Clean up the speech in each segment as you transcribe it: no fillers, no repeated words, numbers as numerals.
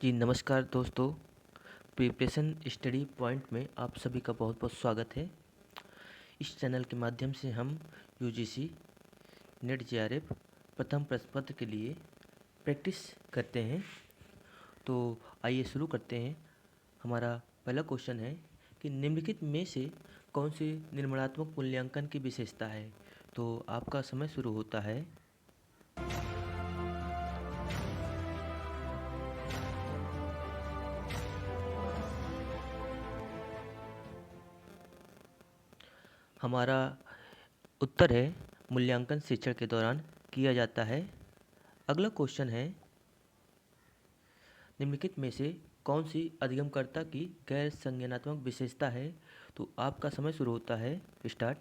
जी नमस्कार दोस्तों। Preparation study point में आप सभी का बहुत बहुत स्वागत है। इस चैनल के माध्यम से हम यूजीसी नेट जेआरएफ प्रथम प्रश्न पत्र के लिए प्रैक्टिस करते हैं। तो आइए शुरू करते हैं। हमारा पहला क्वेश्चन है कि निम्नलिखित में से कौन सी निर्माणात्मक मूल्यांकन की विशेषता है। तो आपका समय शुरू होता है। हमारा उत्तर है मूल्यांकन शिक्षण के दौरान किया जाता है। अगला क्वेश्चन है निम्नलिखित में से कौन सी अधिगमकर्ता की गैर संज्ञानात्मक विशेषता है। तो आपका समय शुरू होता है। स्टार्ट।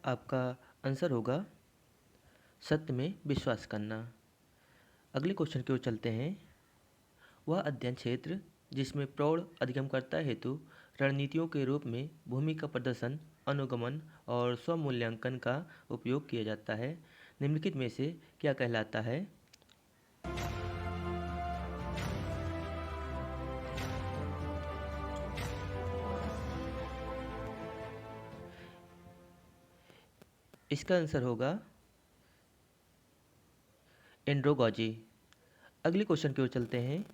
आपका आंसर होगा सत्य में विश्वास करना। अगले क्वेश्चन की ओर चलते हैं। वह अध्ययन क्षेत्र जिसमें प्रौढ़ अधिगमकर्ता हेतु रणनीतियों के रूप में भूमिका प्रदर्शन, अनुगमन और स्वमूल्यांकन का उपयोग किया जाता है, निम्नलिखित में से क्या कहलाता है। इसका आंसर होगा एंड्रोगॉजी। अगले क्वेश्चन की ओर चलते हैं।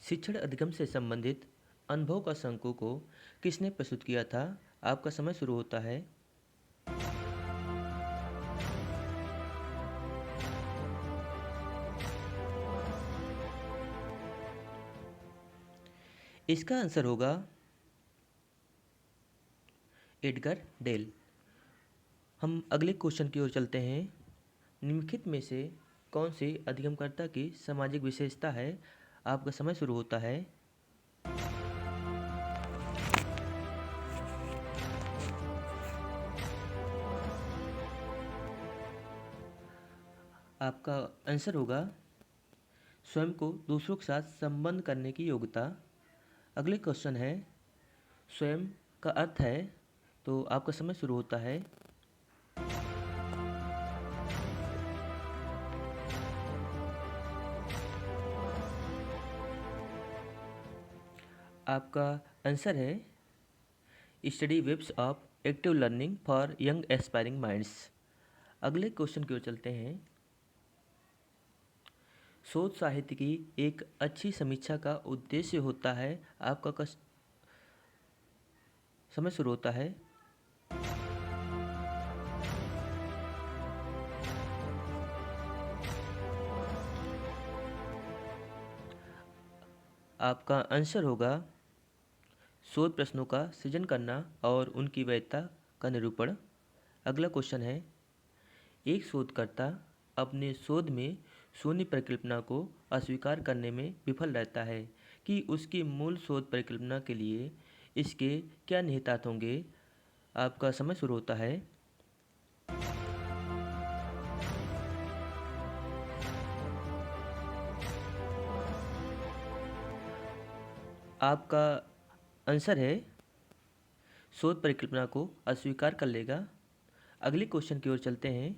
शिक्षण अधिगम से संबंधित अनुभव का शंकु को किसने प्रस्तुत किया था। आपका समय शुरू होता है। इसका आंसर होगा एडगर डेल। हम अगले क्वेश्चन की ओर चलते हैं। निम्नलिखित में से कौन सी अधिगमकर्ता की सामाजिक विशेषता है। आपका समय शुरू होता है। आपका आंसर होगा स्वयं को दूसरों के साथ संबंध करने की योग्यता। अगले क्वेश्चन है स्वयं का अर्थ है। तो आपका समय शुरू होता है। आपका आंसर है study webs of active learning for young aspiring minds. अगले क्वेश्चन की ओर चलते हैं। शोध साहित्य की एक अच्छी समीक्षा का उद्देश्य होता है। आपका समय शुरू होता है। आपका आंसर होगा शोध प्रश्नों का सृजन करना और उनकी वैधता का निरूपण। अगला क्वेश्चन है एक शोधकर्ता अपने शोध में शून्य परिकल्पना को अस्वीकार करने में विफल रहता है कि उसकी मूल शोध परिकल्पना के लिए इसके क्या निहितार्थ होंगे। आपका समय शुरू होता है। आपका आंसर है शोध परिकल्पना को अस्वीकार कर लेगा। अगले क्वेश्चन की ओर चलते हैं।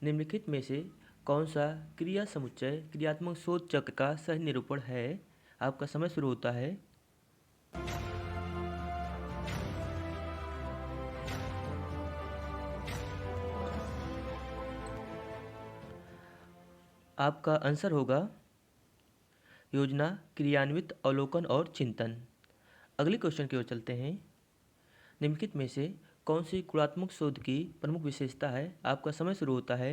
निम्नलिखित में से कौन सा क्रिया समुच्चय क्रियात्मक शोध चक्र का सही निरूपण है। आपका समय शुरू होता है। आपका आंसर होगा योजना, क्रियान्वित, अवलोकन और चिंतन। अगले क्वेश्चन की ओर चलते हैं। निम्नलिखित में से कौन सी गुणात्मक शोध की प्रमुख विशेषता है। आपका समय शुरू होता है।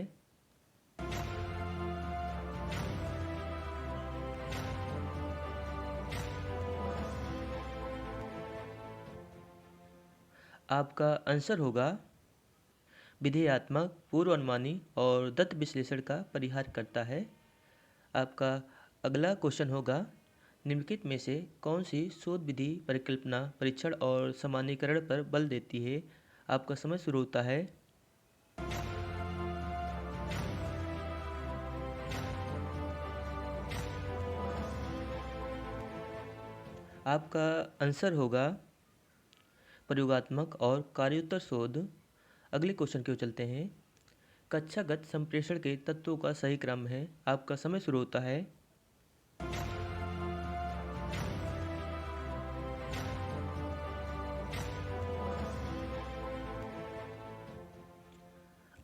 आपका आंसर होगा विधेयात्मक, पूर्वानुमानी और दत्त विश्लेषण का परिहार करता है। आपका अगला क्वेश्चन होगा निम्नलिखित में से कौन सी शोध विधि परिकल्पना, परीक्षण और सामान्यीकरण पर बल देती है। आपका समय शुरू होता है। आपका आंसर होगा प्रयोगात्मक और कार्योत्तर शोध। अगले क्वेश्चन की ओर चलते हैं। कक्षागत संप्रेषण के तत्वों का सही क्रम है। आपका समय शुरू होता है।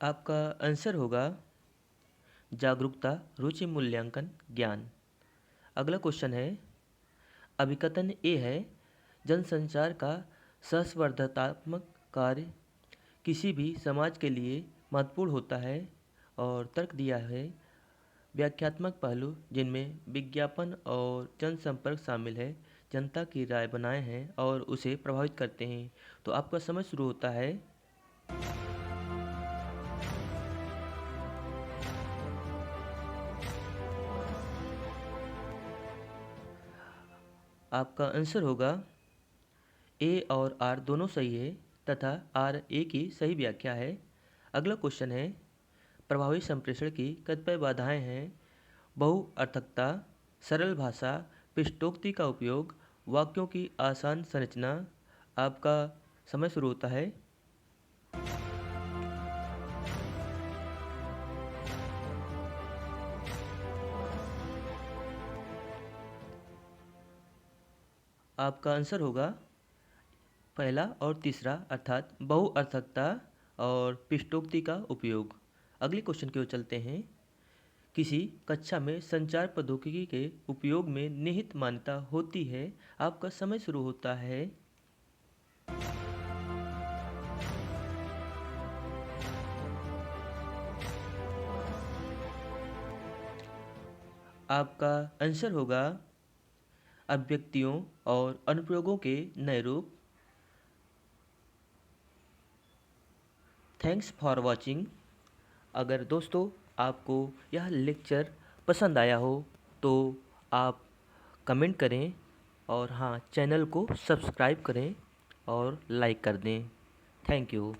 आपका आंसर होगा जागरूकता, रुचि, मूल्यांकन, ज्ञान। अगला क्वेश्चन है। अभिकथन ए है, जनसंचार का सहस्पर्धात्मक कार्य किसी भी समाज के लिए महत्वपूर्ण होता है। और तर्क दिया है, व्याख्यात्मक पहलू जिनमें विज्ञापन और जनसंपर्क शामिल है जनता की राय बनाए हैं और उसे प्रभावित करते हैं। तो आपका समय शुरू होता है। आपका आंसर होगा ए और आर दोनों सही है तथा आर ए की सही व्याख्या है। अगला क्वेश्चन है। प्रभावी संप्रेषण की कतिपय बाधाएं हैं। बहुअर्थकता, सरल भाषा, पृष्ठोक्ति का उपयोग, वाक्यों की आसान संरचना। आपका समय शुरू होता है। आपका आंसर होगा पहला और तीसरा, अर्थात बहुअर्थकता और पृष्ठोक्ति का उपयोग। अगले क्वेश्चन की ओर चलते हैं। किसी कक्षा में संचार प्रौद्योगिकी के उपयोग में निहित मान्यता होती है। आपका समय शुरू होता है। आपका आंसर होगा अभिव्यक्तियों और अनुप्रयोगों के नए रूप। Thanks for watching. अगर दोस्तों आपको यह लेक्चर पसंद आया हो तो आप कमेंट करें और हाँ, चैनल को सब्सक्राइब करें और लाइक कर दें। Thank you.